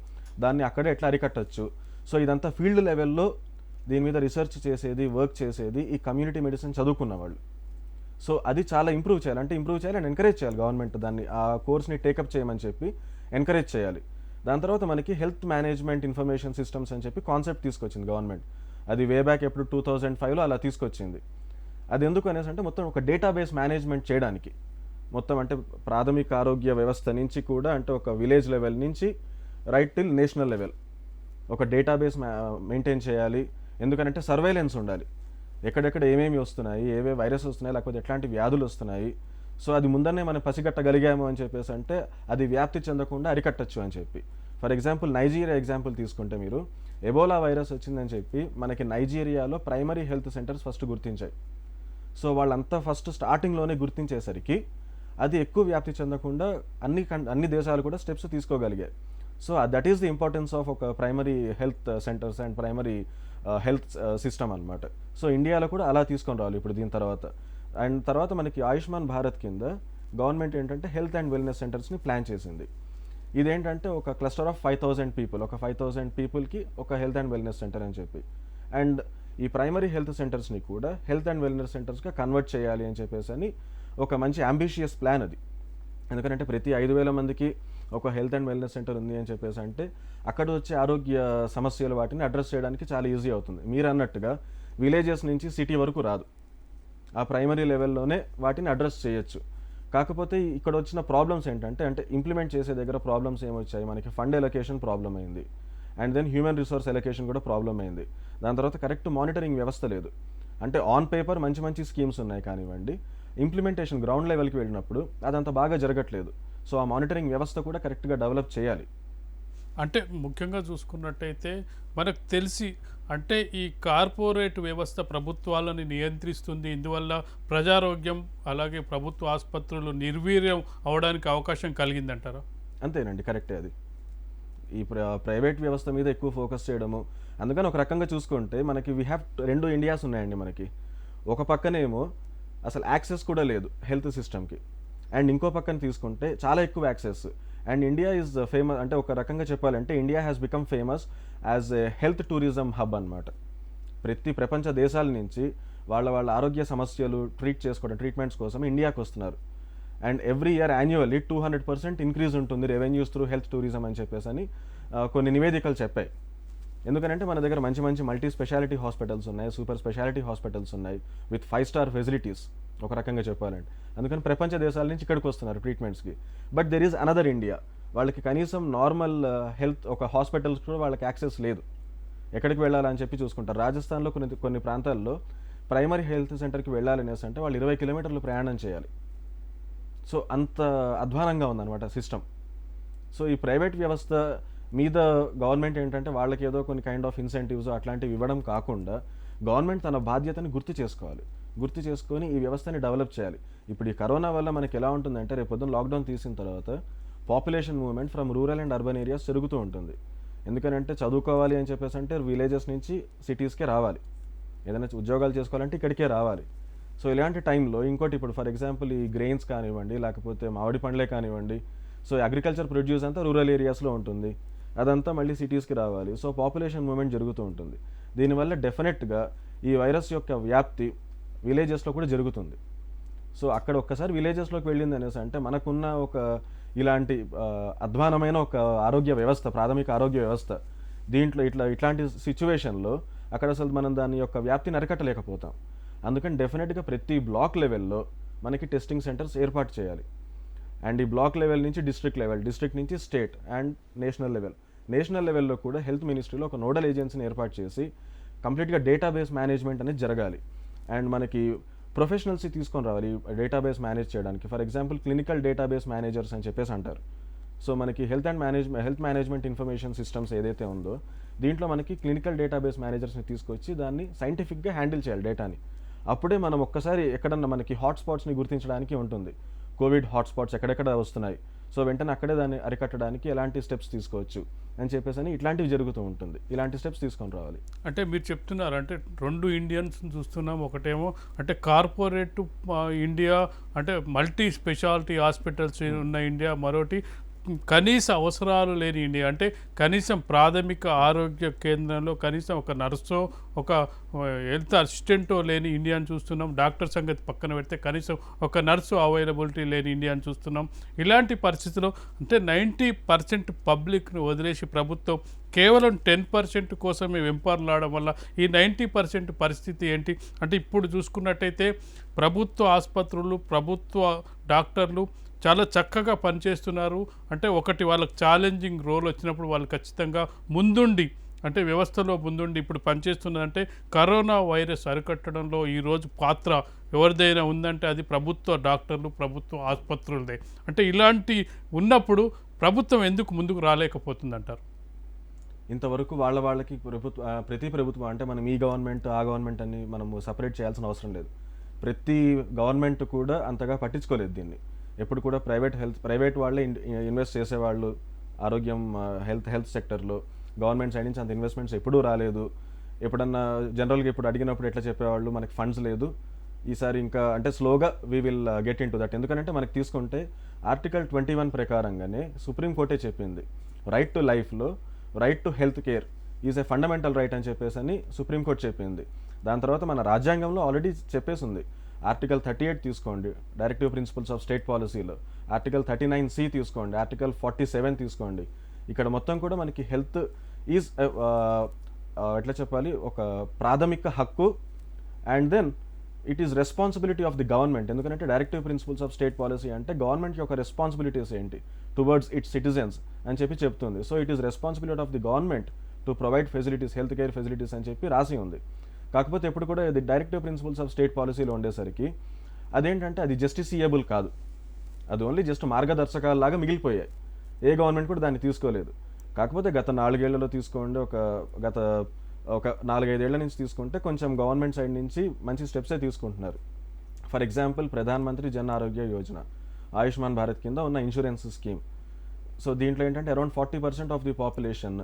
దాన్ని అక్కడే ఎట్లా అరికట్టచ్చు. సో ఇదంతా ఫీల్డ్ లెవెల్లో దీని మీద రీసెర్చ్ చేసేది, వర్క్ చేసేది ఈ కమ్యూనిటీ మెడిసిన్ చదువుకున్న వాళ్ళు. సో అది చాలా ఇంప్రూవ్ చేయాలి అండ్ ఎంకరేజ్ చేయాలి గవర్నమెంట్ దాన్ని, ఆ కోర్స్ని టేకప్ చేయమని చెప్పి ఎంకరేజ్ చేయాలి. దాని తర్వాత మనకి హెల్త్ మేనేజ్మెంట్ ఇన్ఫర్మేషన్ సిస్టమ్స్ అని చెప్పి కాన్సెప్ట్ తీసుకొచ్చింది గవర్నమెంట్. అది వే బ్యాక్ ఎప్పుడు 2005లో అలా తీసుకొచ్చింది. అది ఎందుకు అనేసి అంటే మొత్తం ఒక డేటాబేస్ మేనేజ్మెంట్ చేయడానికి, మొత్తం అంటే ప్రాథమిక ఆరోగ్య వ్యవస్థ నుంచి కూడా అంటే ఒక విలేజ్ లెవెల్ నుంచి రైట్ టిల్ నేషనల్ లెవెల్ ఒక డేటాబేస్ మెయింటైన్ చేయాలి. ఎందుకంటే సర్వేలెన్స్ ఉండాలి, ఎక్కడెక్కడ ఏమేమి వస్తున్నాయి, ఏవే వైరస్ వస్తున్నాయి, లేకపోతే ఎట్లాంటి వ్యాధులు వస్తున్నాయి. సో అది ముందరనే మనం పసిగట్టగలిగాము అని చెప్పేసి అంటే అది వ్యాప్తి చెందకుండా అరికట్టచ్చు అని చెప్పి. ఫర్ ఎగ్జాంపుల్ నైజీరియా ఎగ్జాంపుల్ తీసుకుంటే మీరు ఎబోలా వైరస్ వచ్చిందని చెప్పి మనకి నైజీరియాలో ప్రైమరీ హెల్త్ సెంటర్స్ ఫస్ట్ గుర్తించాయి. సో వాళ్ళంతా ఫస్ట్ స్టార్టింగ్లోనే గుర్తించేసరికి అది ఎక్కువ వ్యాప్తి చెందకుండా అన్ని దేశాలు కూడా స్టెప్స్ తీసుకోగలిగాయి. So that is the importance of ఒక primary health centers and primary health system అనమాట. సో ఇండియాలో కూడా అలా తీసుకొని రావాలి ఇప్పుడు దీని తర్వాత. అండ్ తర్వాత మనకి ఆయుష్మాన్ భారత్ కింద గవర్నమెంట్ ఏంటంటే హెల్త్ అండ్ వెల్నెస్ సెంటర్స్ని ప్లాన్ చేసింది. ఇదేంటంటే ఒక క్లస్టర్ ఆఫ్ 5,000 పీపుల్, ఒక 5,000 పీపుల్కి ఒక హెల్త్ అండ్ వెల్నెస్ సెంటర్ అని చెప్పి. అండ్ ఈ ప్రైమరీ హెల్త్ సెంటర్స్ని కూడా హెల్త్ అండ్ వెల్నెస్ సెంటర్స్గా కన్వర్ట్ చేయాలి అని చెప్పేసి అని ఒక మంచి అంబిషియస్ ప్లాన్ అది. ఎందుకంటే ప్రతి 5,000 మందికి ఒక హెల్త్ అండ్ వెల్నెస్ సెంటర్ ఉంది అని చెప్పేసి అంటే అక్కడ వచ్చే ఆరోగ్య సమస్యలు వాటిని అడ్రస్ చేయడానికి చాలా ఈజీ అవుతుంది. మీరు అన్నట్టుగా విలేజెస్ నుంచి సిటీ వరకు రాదు, ఆ ప్రైమరీ లెవెల్లోనే వాటిని అడ్రస్ చేయొచ్చు. కాకపోతే ఇక్కడ వచ్చిన ప్రాబ్లమ్స్ ఏంటంటే అంటే ఇంప్లిమెంట్ చేసే దగ్గర ప్రాబ్లమ్స్ ఏమొచ్చాయి, మనకి ఫండ్ ఎలొకేషన్ ప్రాబ్లం అయింది, and then human resource allocation కూడా ప్రాబ్లం అయింది. దాని తర్వాత కరెక్ట్ మానిటరింగ్ వ్యవస్థ లేదు. అంటే ఆన్ పేపర్ మంచి మంచి స్కీమ్స్ ఉన్నాయి కానివ్వండి, ఇంప్లిమెంటేషన్ గ్రౌండ్ లెవెల్కి వెళ్ళినప్పుడు అదంత బాగా జరగట్లేదు. సో ఆ మానిటరింగ్ వ్యవస్థ కూడా కరెక్ట్గా డెవలప్ చేయాలి. అంటే ముఖ్యంగా చూసుకున్నట్టయితే మనకు తెలిసి అంటే ఈ కార్పొరేట్ వ్యవస్థ ప్రభుత్వాలను నియంత్రిస్తుంది, ఇందువల్ల ప్రజారోగ్యం అలాగే ప్రభుత్వ ఆసుపత్రులు నిర్వీర్యం అవడానికి అవకాశం కలిగిందంటారా? అంతేనండి, కరెక్టే. అది ఈ ప్రైవేట్ వ్యవస్థ మీద ఎక్కువ ఫోకస్ చేయడము. అందుకని ఒక రకంగా చూసుకుంటే మనకి వీ హ్యావ్ 2 ఇండియాస్ ఉన్నాయండి మనకి. ఒక పక్కనేమో అసలు యాక్సెస్ కూడా లేదు హెల్త్ సిస్టమ్కి, అండ్ ఇంకో పక్కన తీసుకుంటే చాలా ఎక్కువ access. And India is famous, అంటే ఒక రకంగా చెప్పాలంటే India has become famous as a health tourism hub అనమాట. ప్రతి ప్రపంచ దేశాల నుంచి వాళ్ళ ఆరోగ్య సమస్యలు ట్రీట్మెంట్స్ కోసం ఇండియాకి వస్తున్నారు. And every year annually 200% increase ఉంటుంది రెవెన్యూస్ త్రూ హెల్త్ టూరిజం అని చెప్పేసి అని కొన్ని నివేదికలు చెప్పాయి. ఎందుకంటే మన దగ్గర మంచి మంచి మల్టీ స్పెషాలిటీ హాస్పిటల్స్ ఉన్నాయి, సూపర్ స్పెషాలిటీ హాస్పిటల్స్ ఉన్నాయి విత్ 5-star ఫెసిలిటీస్ ఒక రకంగా చెప్పాలంటే. అందుకని ప్రపంచ దేశాల నుంచి ఇక్కడికి వస్తున్నారు ట్రీట్మెంట్స్కి. But there is another India, వాళ్ళకి కనీసం నార్మల్ హెల్త్ ఒక హాస్పిటల్స్ కూడా వాళ్ళకి యాక్సెస్ లేదు. ఎక్కడికి వెళ్ళాలని చెప్పి చూసుకుంటారు. రాజస్థాన్లో కొన్ని ప్రాంతాల్లో ప్రైమరీ హెల్త్ సెంటర్కి వెళ్ళాలనేసి అంటే వాళ్ళు 20 కిలోమీటర్లు ప్రయాణం చేయాలి. సో అంత అధ్వానంగా ఉందన్నమాట సిస్టమ్. సో ఈ ప్రైవేట్ వ్యవస్థ మీద గవర్నమెంట్ ఏంటంటే వాళ్ళకి ఏదో కొన్ని కైండ్ ఆఫ్ ఇన్సెంటివ్స్ అట్లాంటివి ఇవ్వడం కాకుండా గవర్నమెంట్ తన బాధ్యతని గుర్తు చేసుకొని ఈ వ్యవస్థని డెవలప్ చేయాలి. ఇప్పుడు ఈ కరోనా వల్ల మనకి ఎలా ఉంటుందంటే రేపు పొద్దున్న లాక్డౌన్ తీసిన తర్వాత population movement from rural and urban areas జరుగుతూ ఉంటుంది. ఎందుకంటే చదువుకోవాలి అని చెప్పేసి అంటే విలేజెస్ నుంచి సిటీస్కే రావాలి, ఏదైనా ఉద్యోగాలు చేసుకోవాలంటే ఇక్కడికే రావాలి. సో ఇలాంటి టైంలో ఇంకోటి ఇప్పుడు ఫర్ ఎగ్జాంపుల్ ఈ గ్రెయిన్స్ కానివ్వండి, లేకపోతే మామిడి పండ్లే కానివ్వండి, సో అగ్రికల్చర్ ప్రొడ్యూస్ అంతా రూరల్ ఏరియాస్లో ఉంటుంది, అదంతా మళ్ళీ సిటీస్కి రావాలి. సో పాపులేషన్ మూవ్మెంట్ జరుగుతూ ఉంటుంది. దీనివల్ల డెఫినెట్గా ఈ వైరస్ యొక్క వ్యాప్తి విలేజెస్లో కూడా జరుగుతుంది. సో అక్కడ ఒక్కసారి విలేజెస్లోకి వెళ్ళింది అనేసి అంటే మనకున్న ఒక ఇలాంటి అధ్వానమైన ఒక ఆరోగ్య వ్యవస్థ, ప్రాథమిక ఆరోగ్య వ్యవస్థ, దీంట్లో ఇట్లాంటి సిచ్యువేషన్లో అక్కడ అసలు మనం దాని యొక్క వ్యాప్తిని అరికట్టలేకపోతాం. అందుకని డెఫినెట్గా ప్రతి బ్లాక్ లెవెల్లో మనకి టెస్టింగ్ సెంటర్స్ ఏర్పాటు చేయాలి. అండ్ ఈ బ్లాక్ లెవెల్ నుంచి డిస్ట్రిక్ట్ నుంచి స్టేట్ అండ్ నేషనల్ లెవెల్లో కూడా హెల్త్ మినిస్ట్రీలో ఒక నోడల్ ఏజెన్సీని ఏర్పాటు చేసి కంప్లీట్గా డేటాబేస్ మేనేజ్మెంట్ అనేది జరగాలి. అండ్ మనకి ప్రొఫెషనల్స్ తీసుకొని రావాలి డేటాబేస్ మేనేజ్ చేయడానికి. For example clinical database managers అని చెప్పేసి అంటారు. సో మనకి హెల్త్ మేనేజ్మెంట్ ఇన్ఫర్మేషన్ సిస్టమ్స్ ఏదైతే ఉందో దీంట్లో మనకి క్లినికల్ డేటాబేస్ మేనేజర్స్ని తీసుకొచ్చి దాన్ని సైంటిఫిక్గా హ్యాండిల్ చేయాలి డేటాని. అప్పుడే మనం ఒక్కసారి ఎక్కడన్నా మనకి హాట్స్పాట్స్ని గుర్తించడానికి ఉంటుంది. కోవిడ్ హాట్స్పాట్స్ ఎక్కడెక్కడ వస్తున్నాయి, సో వెంటనే అక్కడే దాన్ని అరికట్టడానికి ఎలాంటి స్టెప్స్ తీసుకోవచ్చు అని చెప్పేసి అని ఇట్లాంటివి జరుగుతూ ఉంటుంది. ఇలాంటి స్టెప్స్ తీసుకొని రావాలి. అంటే మీరు చెప్తున్నారు అంటే 2 ఇండియన్స్ చూస్తున్నాం. ఒకటేమో అంటే కార్పొరేట్ ఇండియా, అంటే మల్టీ స్పెషాలిటీ హాస్పిటల్స్ ఉన్న ఇండియా, మరోటి కనీస అవసరాలు లేని ఇండియా. అంటే కనీసం ప్రాథమిక ఆరోగ్య కేంద్రంలో కనీసం ఒక నర్సో ఒక హెల్త్ అసిస్టెంటో లేని ఇండియాని చూస్తున్నాం. డాక్టర్ సంగతి పక్కన పెడితే కనీసం ఒక నర్సు అవైలబిలిటీ లేని ఇండియాని చూస్తున్నాం. ఇలాంటి పరిస్థితుల్లో అంటే 90% పబ్లిక్ను వదిలేసి ప్రభుత్వం కేవలం 10% కోసమే వెంపర్లాడడం వల్ల ఈ 90% పరిస్థితి ఏంటి అంటే ఇప్పుడు చూసుకున్నట్టయితే ప్రభుత్వ ఆసుపత్రులు, ప్రభుత్వ డాక్టర్లు చాలా చక్కగా పనిచేస్తున్నారు. అంటే ఒకటి వాళ్ళకి ఛాలెంజింగ్ రోల్ వచ్చినప్పుడు వాళ్ళు ఖచ్చితంగా ముందుండి అంటే వ్యవస్థలో ముందుండి ఇప్పుడు పనిచేస్తున్నదంటే కరోనా వైరస్ అరికట్టడంలో ఈరోజు పాత్ర ఎవరిదైనా ఉందంటే అది ప్రభుత్వ డాక్టర్లు, ప్రభుత్వ ఆసుపత్రులదే. అంటే ఇలాంటి ఉన్నప్పుడు ప్రభుత్వం ఎందుకు ముందుకు రాలేకపోతుందంటారు? ఇంతవరకు వాళ్ళకి ప్రతి ప్రభుత్వం అంటే మనం ఈ గవర్నమెంట్ ఆ గవర్నమెంట్ అని మనము సపరేట్ చేయాల్సిన అవసరం లేదు. ప్రతి గవర్నమెంట్ కూడా అంతగా పట్టించుకోలేదు దీన్ని. ఎప్పుడు కూడా ప్రైవేట్ వాళ్ళే ఇన్వెస్ట్ చేసేవాళ్ళు ఆరోగ్యం హెల్త్ సెక్టర్లో. గవర్నమెంట్ సైడ్ నుంచి అంత ఇన్వెస్ట్మెంట్స్ ఎప్పుడూ రాలేదు. ఎప్పుడన్నా జనరల్గా ఇప్పుడు అడిగినప్పుడు ఎట్లా చెప్పేవాళ్ళు, మనకి ఫండ్స్ లేదు, ఈసారి ఇంకా అంటే స్లోగా we will get in to that. ఎందుకంటే మనకి తీసుకుంటే ఆర్టికల్ 21 ప్రకారంగానే సుప్రీంకోర్టే చెప్పింది రైట్ టు లైఫ్లో right to health care is a fundamental right అని చెప్పేసి అని సుప్రీంకోర్టు చెప్పింది. దాని తర్వాత మన రాజ్యాంగంలో ఆల్రెడీ చెప్పేసింది ఆర్టికల్ 38 తీసుకోండి డైరెక్టివ్ ప్రిన్సిపల్స్ ఆఫ్ స్టేట్ పాలసీలో, ఆర్టికల్ 39C తీసుకోండి, ఆర్టికల్ 47 తీసుకోండి. ఇక్కడ మొత్తం కూడా మనకి హెల్త్ ఈజ్ ఎట్లా చెప్పాలి, ఒక ప్రాథమిక హక్కు. And then it is responsibility of the government. ఎందుకంటే directive principles of state policy అంటే గవర్నమెంట్ యొక్క రెస్పాన్సిబిలిటీస్ ఏంటి టువర్డ్స్ ఇట్స్ సిటిజన్స్ అని చెప్పి చెప్తుంది. So it is responsibility of the government to provide facilities, health care facilities అని చెప్పి రాసి ఉంది. కాకపోతే ఎప్పుడు కూడా ఇది డైరెక్టివ్ ప్రిన్సిపల్స్ ఆఫ్ స్టేట్ పాలసీలో ఉండేసరికి అదేంటంటే అది జస్టిసియబుల్ కాదు, అది ఓన్లీ జస్ట్ మార్గదర్శకాలలాగా మిగిలిపోయాయి. ఏ గవర్నమెంట్ కూడా దాన్ని తీసుకోలేదు. కాకపోతే గత 4 ఏళ్లలో తీసుకోండి, గత 4-5 ఏళ్ల నుంచి తీసుకుంటే కొంచెం గవర్నమెంట్ సైడ్ నుంచి మంచి స్టెప్సే తీసుకుంటున్నారు. ఫర్ ఎగ్జాంపుల్ ప్రధాన్ మంత్రి జన్ ఆరోగ్య యోజన, ఆయుష్మాన్ భారత్ కింద ఉన్న ఇన్సూరెన్స్ స్కీమ్. సో దీంట్లో ఏంటంటే అరౌండ్ 40% ఆఫ్ ది పాపులేషన్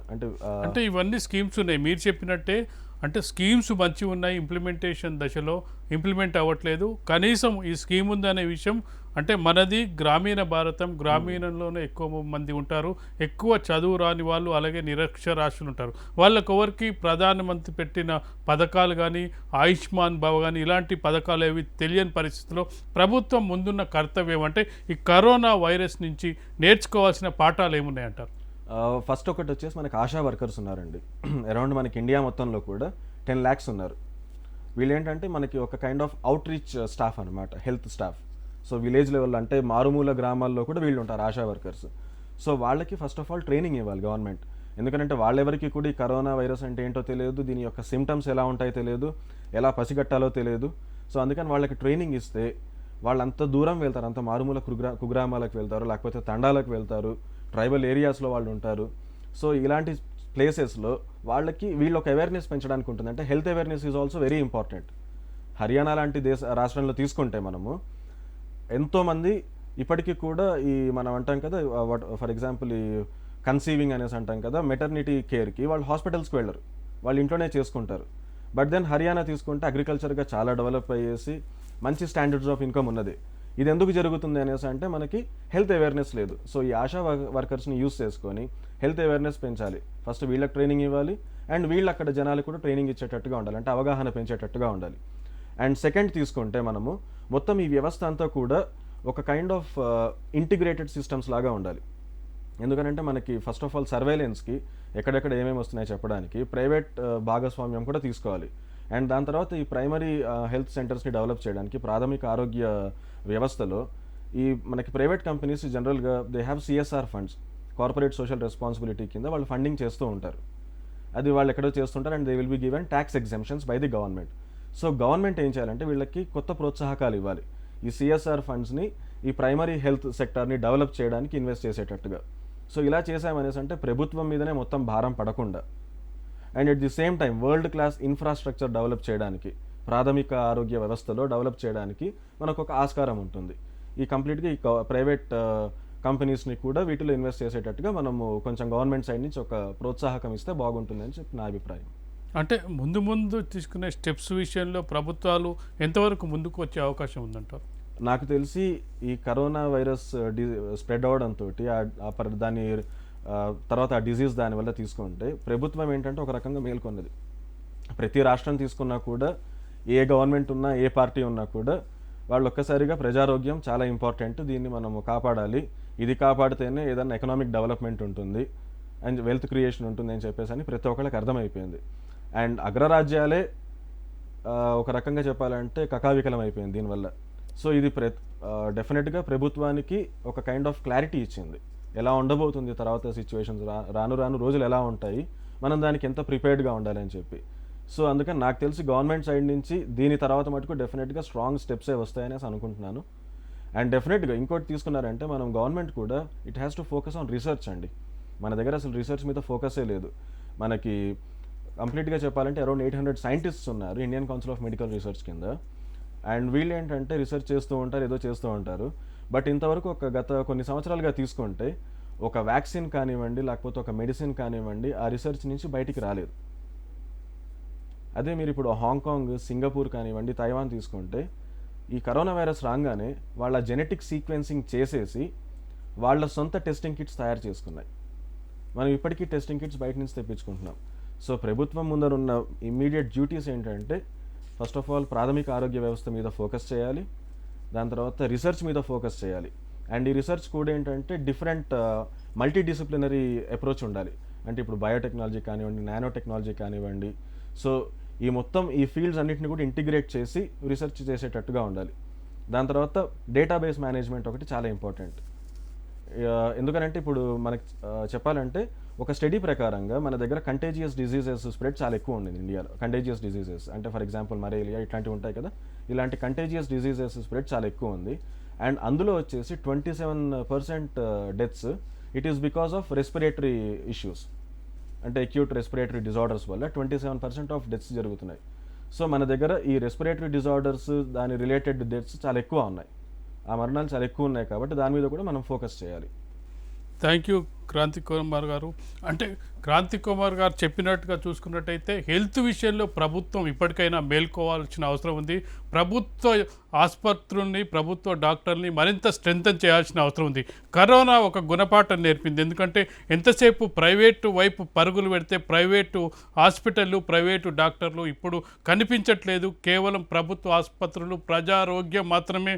అంటే ఇవన్నీ స్కీమ్స్ ఉన్నాయి మీరు చెప్పినట్టే. అంటే స్కీమ్స్ మంచిగా ఉన్నాయి, ఇంప్లిమెంటేషన్ దశలో ఇంప్లిమెంట్ అవ్వట్లేదు. కనీసం ఈ స్కీమ్ ఉందనే విషయం అంటే మనది గ్రామీణ భారతం, గ్రామీణంలోనే ఎక్కువ మంది ఉంటారు, ఎక్కువ చదువు రాని వాళ్ళు, అలాగే నిరక్షరాస్యులు ఉంటారు. వాళ్ళకి ఎవరికి ప్రధానమంత్రి పెట్టిన పథకాలు కానీ ఆయుష్మాన్ భవ కానీ ఇలాంటి పథకాలు ఏవి తెలియని పరిస్థితిలో ప్రభుత్వం ముందున్న కర్తవ్యం అంటే ఈ కరోనా వైరస్ నుంచి నేర్చుకోవాల్సిన పాఠాలు ఏమున్నాయంటారు? ఫస్ట్ ఒకటి వచ్చేసి మనకి ఆశా వర్కర్స్ ఉన్నారండి. అరౌండ్ మనకి ఇండియా మొత్తంలో కూడా 10 lakhs ఉన్నారు. వీళ్ళు ఏంటంటే మనకి ఒక kind of outreach staff అనమాట, health staff. So village level అంటే మారుమూల గ్రామాల్లో కూడా వీళ్ళు ఉంటారు ఆశా వర్కర్స్. సో వాళ్ళకి ఫస్ట్ ఆఫ్ ఆల్ ట్రైనింగ్ ఇవ్వాలి గవర్నమెంట్. ఎందుకంటే వాళ్ళెవరికి కూడా ఈ కరోనా వైరస్ అంటే ఏంటో తెలియదు, దీని యొక్క సిమ్టమ్స్ ఎలా ఉంటాయో తెలియదు, ఎలా పసిగట్టాలో తెలియదు. సో అందుకని వాళ్ళకి ట్రైనింగ్ ఇస్తే వాళ్ళు అంత దూరం వెళ్తారు, అంత మారుమూల కుగ్రామాలకు వెళ్తారు, లేకపోతే తండాలకు వెళ్తారు, ట్రైబల్ ఏరియాస్లో వాళ్ళు ఉంటారు. సో ఇలాంటి ప్లేసెస్లో వాళ్ళకి వీళ్ళు ఒక అవేర్నెస్ పెంచడానికి ఉంటుంది. అంటే health awareness is also very important. Haryana లాంటి రాష్ట్రంలో తీసుకుంటే మనము ఎంతోమంది ఇప్పటికీ కూడా ఈ మనం అంటాం కదా, ఫర్ ఎగ్జాంపుల్ ఈ కన్సీవింగ్ అనేసి అంటాం కదా, మెటర్నిటీ కేర్కి వాళ్ళు హాస్పిటల్స్కి వెళ్ళరు, వాళ్ళు ఇంట్లోనే చేసుకుంటారు. బట్ దెన్ హర్యానా తీసుకుంటే అగ్రికల్చర్గా చాలా డెవలప్ అయ్యేసి మంచి స్టాండర్డ్స్ ఆఫ్ ఇన్కమ్ ఉన్నది. ఇది ఎందుకు జరుగుతుంది అనేసి అంటే మనకి హెల్త్ అవేర్నెస్ లేదు. సో ఈ ఆశా వర్కర్స్ని యూస్ చేసుకొని హెల్త్ అవేర్నెస్ పెంచాలి. ఫస్ట్ వీళ్ళకి ట్రైనింగ్ ఇవ్వాలి, అండ్ వీళ్ళు అక్కడ జనాలకు కూడా ట్రైనింగ్ ఇచ్చేటట్టుగా ఉండాలి, అంటే అవగాహన పెంచేటట్టుగా ఉండాలి. అండ్ సెకండ్ తీసుకుంటే మనము మొత్తం ఈ వ్యవస్థ అంతా కూడా ఒక కైండ్ ఆఫ్ ఇంటిగ్రేటెడ్ సిస్టమ్స్ లాగా ఉండాలి. ఎందుకంటే మనకి ఫస్ట్ ఆఫ్ ఆల్ సర్వేలెన్స్కి ఎక్కడెక్కడ ఏమేమి వస్తున్నాయో చెప్పడానికి ప్రైవేట్ భాగస్వామ్యం కూడా తీసుకోవాలి. అండ్ దాని తర్వాత ఈ ప్రైమరీ హెల్త్ సెంటర్స్ని డెవలప్ చేయడానికి ప్రాథమిక ఆరోగ్య వ్యవస్థలో ఈ మనకి ప్రైవేట్ కంపెనీస్ జనరల్గా they have CSR funds, corporate social responsibility కింద వాళ్ళు ఫండింగ్ చేస్తూ ఉంటారు. అది వాళ్ళు ఎక్కడో చేస్తుంటారు, and they will be given tax exemptions by the government. So government ఏం చేయాలంటే వీళ్ళకి కొత్త ప్రోత్సాహకాలు ఇవ్వాలి, ఈ సిఎస్ఆర్ ఫండ్స్ని ఈ ప్రైమరీ హెల్త్ సెక్టార్ని డెవలప్ చేయడానికి ఇన్వెస్ట్ చేసేటట్టుగా. సో ఇలా చేసామనేసి అంటే ప్రభుత్వం మీదనే మొత్తం భారం పడకుండా, and at the same time world class infrastructure develop చేయడానికి, ప్రాథమిక ఆరోగ్య వ్యవస్థలో డెవలప్ చేయడానికి మనకు ఒక ఆస్కారం ఉంటుంది. ఈ కంప్లీట్గా ఈ ప్రైవేట్ కంపెనీస్ని కూడా వీటిలో ఇన్వెస్ట్ చేసేటట్టుగా మనము కొంచెం గవర్నమెంట్ సైడ్ నుంచి ఒక ప్రోత్సాహకం ఇస్తే బాగుంటుందని చెప్పి నా అభిప్రాయం. అంటే ముందు తీసుకునే స్టెప్స్ విషయంలో ప్రభుత్వాలు ఎంతవరకు ముందుకు వచ్చే అవకాశం ఉందంటారు? నాకు తెలిసి ఈ కరోనా వైరస్ స్ప్రెడ్ అవడంతో దాని తర్వాత ఆ డిజీజ్ దానివల్ల తీసుకుంటే ప్రభుత్వం ఏంటంటే ఒక రకంగా మేల్కొన్నది. ప్రతి రాష్ట్రం తీసుకున్నా కూడా ఏ గవర్నమెంట్ ఉన్నా ఏ పార్టీ ఉన్నా కూడా వాళ్ళు ఒక్కసారిగా ప్రజారోగ్యం చాలా ఇంపార్టెంట్, దీన్ని మనము కాపాడాలి, ఇది కాపాడితేనే ఏదైనా ఎకనామిక్ డెవలప్మెంట్ ఉంటుంది అండ్ వెల్త్ క్రియేషన్ ఉంటుంది అని చెప్పేసి అని ప్రతి ఒక్కళ్ళకి అర్థమైపోయింది. అండ్ అగ్రరాజ్యాలే ఒక రకంగా చెప్పాలంటే కకావికలం అయిపోయింది దీనివల్ల. సో ఇది డెఫినెట్గా ప్రభుత్వానికి ఒక కైండ్ ఆఫ్ క్లారిటీ ఇచ్చింది, ఎలా ఉండబోతుంది తర్వాత సిచ్యువేషన్స్, రాను రోజులు ఎలా ఉంటాయి, మనం దానికి ఎంత ప్రిపేర్డ్గా ఉండాలని చెప్పి. సో అందుకని నాకు తెలిసి గవర్నమెంట్ సైడ్ నుంచి దీని తర్వాత మటుకు డెఫినెట్గా స్ట్రాంగ్ స్టెప్సే వస్తాయనేసి అనుకుంటున్నాను. అండ్ డెఫినెట్గా ఇంకోటి తీసుకున్నారంటే మనం గవర్నమెంట్ కూడా it has to focus on research అండి. మన దగ్గర అసలు రీసెర్చ్ మీద ఫోకసే లేదు. మనకి కంప్లీట్గా చెప్పాలంటే అరౌండ్ 800 సైంటిస్ట్స్ ఉన్నారు Indian council of medical research కింద. అండ్ వీళ్ళు ఏంటంటే రీసెర్చ్ చేస్తూ ఉంటారు, ఏదో చేస్తూ ఉంటారు. బట్ ఇంతవరకు గత కొన్ని సంవత్సరాలుగా తీసుకుంటే ఒక వ్యాక్సిన్ కానివ్వండి, లేకపోతే ఒక మెడిసిన్ కానివ్వండి, ఆ రీసెర్చ్ నుంచి బయటికి రాలేదు. అదే మీరు ఇప్పుడు హాంకాంగ్, సింగపూర్ కానివ్వండి, తైవాన్ తీసుకుంటే ఈ కరోనా వైరస్ రాగానే వాళ్ళ జెనెటిక్ సీక్వెన్సింగ్ చేసేసి వాళ్ళ సొంత టెస్టింగ్ కిట్స్ తయారు చేసుకున్నాయి. మనం ఇప్పటికీ టెస్టింగ్ కిట్స్ బయట నుంచి తెప్పించుకుంటున్నాం. సో ప్రభుత్వం ముందరున్న ఇమ్మీడియట్ డ్యూటీస్ ఏంటంటే ఫస్ట్ ఆఫ్ ఆల్ ప్రాథమిక ఆరోగ్య వ్యవస్థ మీద ఫోకస్ చేయాలి, దాని తర్వాత రీసెర్చ్ మీద ఫోకస్ చేయాలి. అండ్ ఈ రీసెర్చ్ కూడా ఏంటంటే డిఫరెంట్ మల్టీ డిసిప్లినరీ అప్రోచ్ ఉండాలి. అంటే ఇప్పుడు బయోటెక్నాలజీ కానివ్వండి, నానో టెక్నాలజీ కానివ్వండి, సో ఈ ఫీల్డ్స్ అన్నింటిని కూడా ఇంటిగ్రేట్ చేసి రీసెర్చ్ చేసేటట్టుగా ఉండాలి. దాని తర్వాత డేటాబేస్ మేనేజ్మెంట్ ఒకటి చాలా ఇంపార్టెంట్. ఎందుకనంటే ఇప్పుడు మనకి చెప్పాలంటే ఒక స్టడీ ప్రకారంగా మన దగ్గర కంటేజియస్ డిజీజెస్ స్ప్రెడ్ చాలా ఎక్కువ ఉంది ఇండియాలో. కంటేజియస్ డిజీజెస్ అంటే ఫర్ ఎగ్జాంపుల్ మలేరియా ఇట్లాంటివి ఉంటాయి కదా, ఇలాంటి కంటేజియస్ డిజీజెస్ స్ప్రెడ్ చాలా ఎక్కువ ఉంది. అండ్ అందులో వచ్చేసి 27% deaths it is because of respiratory issues, అంటే అక్యూట్ రెస్పిరేటరీ డిజార్డర్స్ వల్ల 27% ఆఫ్ డెత్స్ జరుగుతున్నాయి. సో మన దగ్గర ఈ రెస్పిరేటరీ డిజార్డర్స్ దాని రిలేటెడ్ డెత్స్ చాలా ఎక్కువ ఉన్నాయి, ఆ మరణాలు చాలా ఎక్కువ ఉన్నాయి. కాబట్టి దాని మీద కూడా మనం ఫోకస్ చేయాలి. థ్యాంక్ యూ క్రాంతి కుమార్ గారు. అంటే క్రాంతి కుమార్ గారు చెప్పినట్టుగా చూసుకున్నట్టయితే హెల్త్ విషయంలో ప్రభుత్వం ఇప్పటికైనా మేల్కోవాల్సిన అవసరం ఉంది. ప్రభుత్వ ఆసుపత్రుల్ని, ప్రభుత్వ డాక్టర్ని మరింత స్ట్రెంథన్ చేయాల్సిన అవసరం ఉంది. కరోనా ఒక గుణపాఠం నేర్పింది. ఎందుకంటే ఎంతసేపు ప్రైవేటు వైపు పరుగులు పెడితే ప్రైవేటు హాస్పిటళ్ళు, ప్రైవేటు డాక్టర్లు ఇప్పుడు కనిపించట్లేదు. కేవలం ప్రభుత్వ ఆసుపత్రులు, ప్రజారోగ్యం మాత్రమే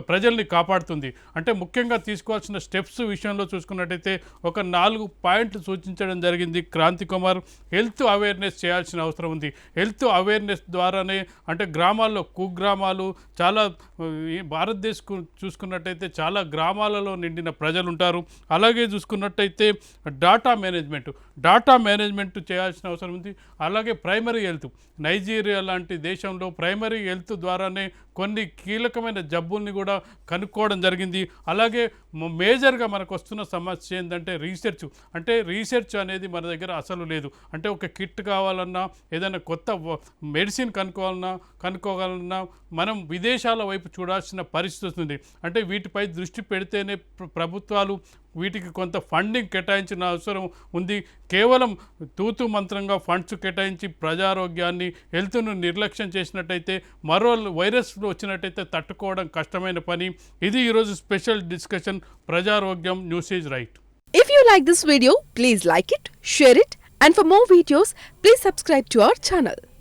ప్రజల్ని కాపాడుతుంది. అంటే ముఖ్యంగా తీసుకోవాల్సిన స్టెప్స్ విషయంలో చూసుకున్నట్టయితే ఒక 4 పాయింట్లు సూచించడం జరిగింది క్రాంతి కుమార్. హెల్త్ అవేర్నెస్ చేయాల్సిన అవసరం ఉంది. హెల్త్ అవేర్నెస్ ద్వారానే అంటే గ్రామాల్లో, కుగ్రామాలు చాలా భారతదేశం చూసుకున్నట్టయితే చాలా గ్రామాలలో నిండిన ప్రజలు ఉంటారు. అలాగే చూసుకున్నట్టయితే డాటా మేనేజ్మెంట్ చేయాల్సిన అవసరం ఉంది. అలాగే ప్రైమరీ హెల్త్, నైజీరియా లాంటి దేశంలో ప్రైమరీ హెల్త్ ద్వారానే కొన్ని కీలకమైన జబ్బుల్ని కూడా కనుక్కోవడం జరిగింది. అలాగే మేజర్గా మనకు వస్తున్న సమస్య ఏంటంటే రీసెర్చ్ అనేది మన దగ్గర అసలు లేదు. అంటే ఒక కిట్ కావాలన్నా, ఏదైనా కొత్త మెడిసిన్ కనుక్కోవాలన్నా మనం విదేశాల వైపు చూడాల్సిన పరిస్థితి ఉంది. అంటే వీటిపై దృష్టి పెడితేనే ప్రభుత్వాలు వీటికి కొంత ఫండింగ్ కేటాయించిన అవసరం ఉంది. కేవలం తూతు మంత్రంగా ఫండ్స్ కేటాయించి ప్రజారోగ్యాన్ని, హెల్త్ను నిర్లక్ష్యం చేసినట్టయితే మరో వైరస్ వచ్చినట్టయితే తట్టుకోవడం కష్టమైన పని. ఇది ఈరోజు స్పెషల్ డిస్కషన్ ప్రజారోగ్యం news is right. If you like this video, please like it, share it, and for more videos, please subscribe to our channel.